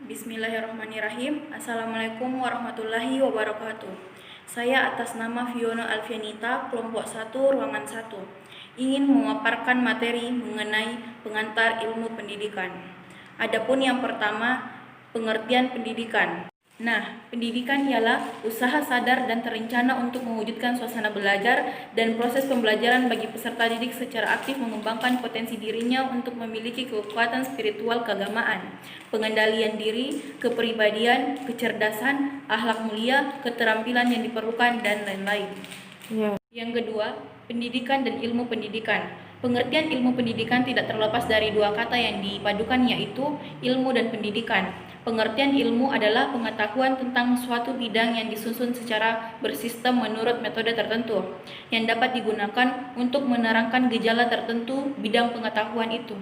Bismillahirrahmanirrahim. Assalamualaikum warahmatullahi wabarakatuh. Saya atas nama Fiona Alfianita, kelompok 1, ruangan 1, ingin memaparkan materi mengenai pengantar ilmu pendidikan. Adapun yang pertama, pengertian pendidikan. Pendidikan ialah usaha sadar dan terencana untuk mewujudkan suasana belajar dan proses pembelajaran bagi peserta didik secara aktif mengembangkan potensi dirinya untuk memiliki kekuatan spiritual keagamaan, pengendalian diri, kepribadian, kecerdasan, akhlak mulia, keterampilan yang diperlukan, dan lain-lain. Yang kedua, pendidikan dan ilmu pendidikan. Pengertian ilmu pendidikan tidak terlepas dari dua kata yang dipadukan, yaitu ilmu dan pendidikan. Pengertian ilmu adalah pengetahuan tentang suatu bidang yang disusun secara bersistem menurut metode tertentu, yang dapat digunakan untuk menerangkan gejala tertentu bidang pengetahuan itu.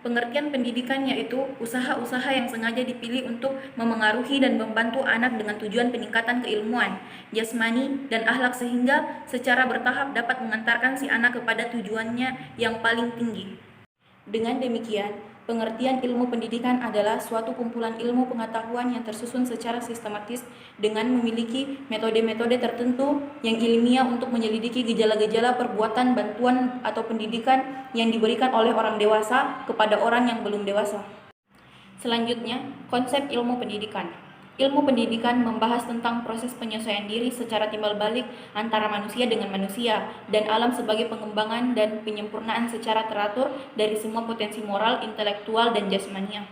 Pengertian pendidikan yaitu usaha-usaha yang sengaja dipilih untuk memengaruhi dan membantu anak dengan tujuan peningkatan keilmuan, jasmani, dan akhlak sehingga secara bertahap dapat mengantarkan si anak kepada tujuannya yang paling tinggi. Dengan demikian, pengertian ilmu pendidikan adalah suatu kumpulan ilmu pengetahuan yang tersusun secara sistematis dengan memiliki metode-metode tertentu yang ilmiah untuk menyelidiki gejala-gejala perbuatan bantuan atau pendidikan yang diberikan oleh orang dewasa kepada orang yang belum dewasa. Selanjutnya, konsep ilmu pendidikan. Ilmu pendidikan membahas tentang proses penyesuaian diri secara timbal balik antara manusia dengan manusia dan alam sebagai pengembangan dan penyempurnaan secara teratur dari semua potensi moral, intelektual, dan jasmania.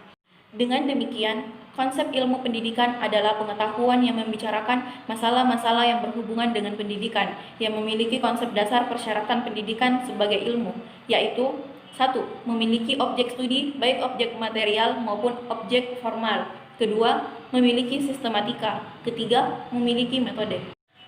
Dengan demikian, konsep ilmu pendidikan adalah pengetahuan yang membicarakan masalah-masalah yang berhubungan dengan pendidikan, yang memiliki konsep dasar persyaratan pendidikan sebagai ilmu, yaitu 1. Memiliki objek studi, baik objek material maupun objek formal. Kedua, memiliki sistematika. Ketiga, memiliki metode.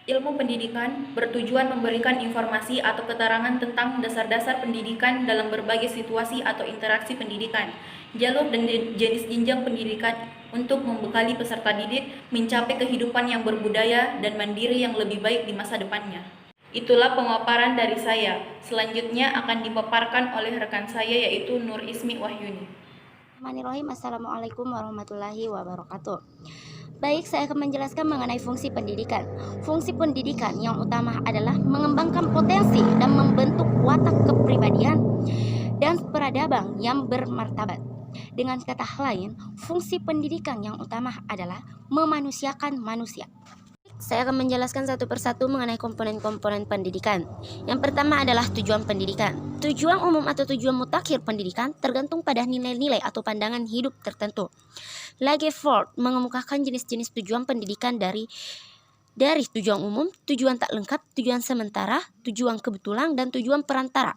Ilmu pendidikan bertujuan memberikan informasi atau keterangan tentang dasar-dasar pendidikan dalam berbagai situasi atau interaksi pendidikan, jalur dan jenis jenjang pendidikan untuk membekali peserta didik mencapai kehidupan yang berbudaya dan mandiri yang lebih baik di masa depannya. Itulah pemaparan dari saya. Selanjutnya akan dipaparkan oleh rekan saya yaitu Nur Ismi Wahyuni. Bismillahirrahmanirrahim. Assalamualaikum warahmatullahi wabarakatuh. Baik, saya akan menjelaskan mengenai fungsi pendidikan. Fungsi pendidikan yang utama adalah mengembangkan potensi dan membentuk watak kepribadian dan peradaban yang bermartabat. Dengan kata lain, fungsi pendidikan yang utama adalah memanusiakan manusia. Saya akan menjelaskan satu persatu mengenai komponen-komponen pendidikan. Yang pertama adalah tujuan pendidikan. Tujuan umum atau tujuan mutakhir pendidikan tergantung pada nilai-nilai atau pandangan hidup tertentu. Lagerfeld mengemukakan jenis-jenis tujuan pendidikan dari tujuan umum, tujuan tak lengkap, tujuan sementara, tujuan kebetulan, dan tujuan perantara.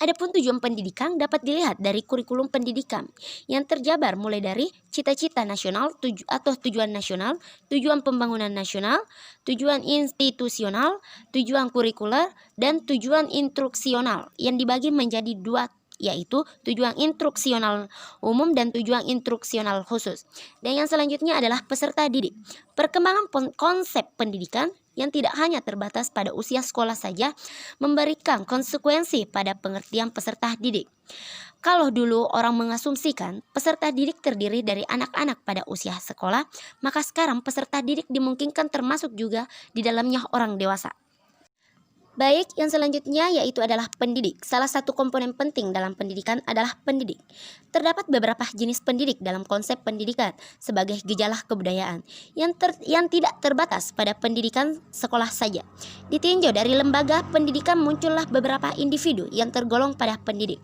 Adapun tujuan pendidikan dapat dilihat dari kurikulum pendidikan yang terjabar mulai dari cita-cita nasional atau tujuan nasional, tujuan pembangunan nasional, tujuan institusional, tujuan kurikuler, dan tujuan instruksional yang dibagi menjadi dua, yaitu tujuan instruksional umum dan tujuan instruksional khusus. Dan yang selanjutnya adalah peserta didik. Perkembangan konsep pendidikan yang tidak hanya terbatas pada usia sekolah saja memberikan konsekuensi pada pengertian peserta didik. Kalau dulu orang mengasumsikan peserta didik terdiri dari anak-anak pada usia sekolah, maka sekarang peserta didik dimungkinkan termasuk juga di dalamnya orang dewasa. Baik, yang selanjutnya yaitu adalah pendidik. Salah satu komponen penting dalam pendidikan adalah pendidik. Terdapat beberapa jenis pendidik dalam konsep pendidikan sebagai gejala kebudayaan yang tidak terbatas pada pendidikan sekolah saja. Ditinjau dari lembaga pendidikan muncullah beberapa individu yang tergolong pada pendidik.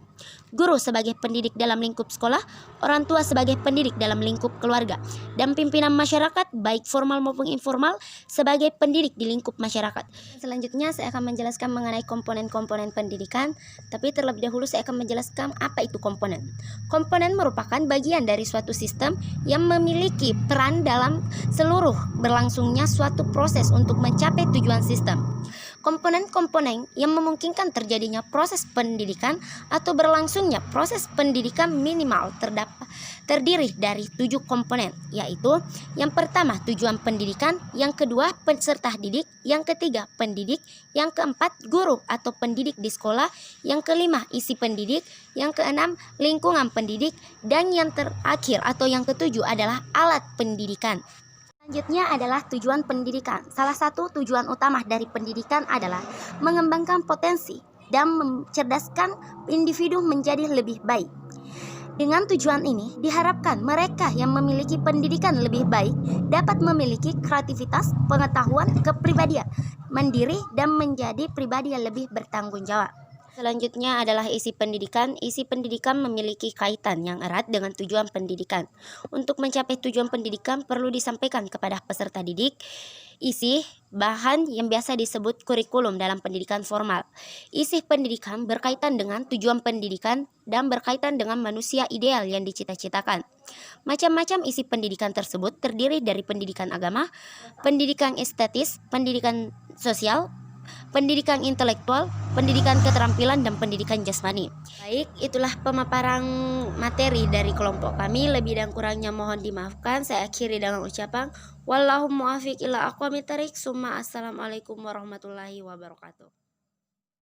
Guru sebagai pendidik dalam lingkup sekolah, orang tua sebagai pendidik dalam lingkup keluarga, dan pimpinan masyarakat baik formal maupun informal sebagai pendidik di lingkup masyarakat. Selanjutnya saya akan menjelaskan mengenai komponen-komponen pendidikan, tapi terlebih dahulu saya akan menjelaskan apa itu komponen. Komponen merupakan bagian dari suatu sistem yang memiliki peran dalam seluruh berlangsungnya suatu proses untuk mencapai tujuan sistem. Komponen-komponen yang memungkinkan terjadinya proses pendidikan atau berlangsungnya proses pendidikan minimal terdiri dari 7 komponen, yaitu yang pertama tujuan pendidikan, yang kedua peserta didik, yang ketiga pendidik, yang keempat guru atau pendidik di sekolah, yang kelima isi pendidik, yang keenam lingkungan pendidik, dan yang terakhir atau yang ketujuh adalah alat pendidikan. Selanjutnya adalah tujuan pendidikan. Salah satu tujuan utama dari pendidikan adalah mengembangkan potensi dan mencerdaskan individu menjadi lebih baik. Dengan tujuan ini, diharapkan mereka yang memiliki pendidikan lebih baik dapat memiliki kreativitas, pengetahuan, kepribadian, mandiri, dan menjadi pribadi yang lebih bertanggung jawab. Selanjutnya adalah isi pendidikan. Isi pendidikan memiliki kaitan yang erat dengan tujuan pendidikan. Untuk mencapai tujuan pendidikan perlu disampaikan kepada peserta didik isi bahan yang biasa disebut kurikulum dalam pendidikan formal. Isi pendidikan berkaitan dengan tujuan pendidikan dan berkaitan dengan manusia ideal yang dicita-citakan. Macam-macam isi pendidikan tersebut terdiri dari pendidikan agama, pendidikan estetis, pendidikan sosial, pendidikan intelektual, pendidikan keterampilan, dan pendidikan jasmani. Baik, itulah pemaparan materi dari kelompok kami. Lebih dan kurangnya mohon dimaafkan. Saya akhiri dengan ucapan wallahu muwaffiq ila aqwamit thoriq. Summa assalamualaikum warahmatullahi wabarakatuh.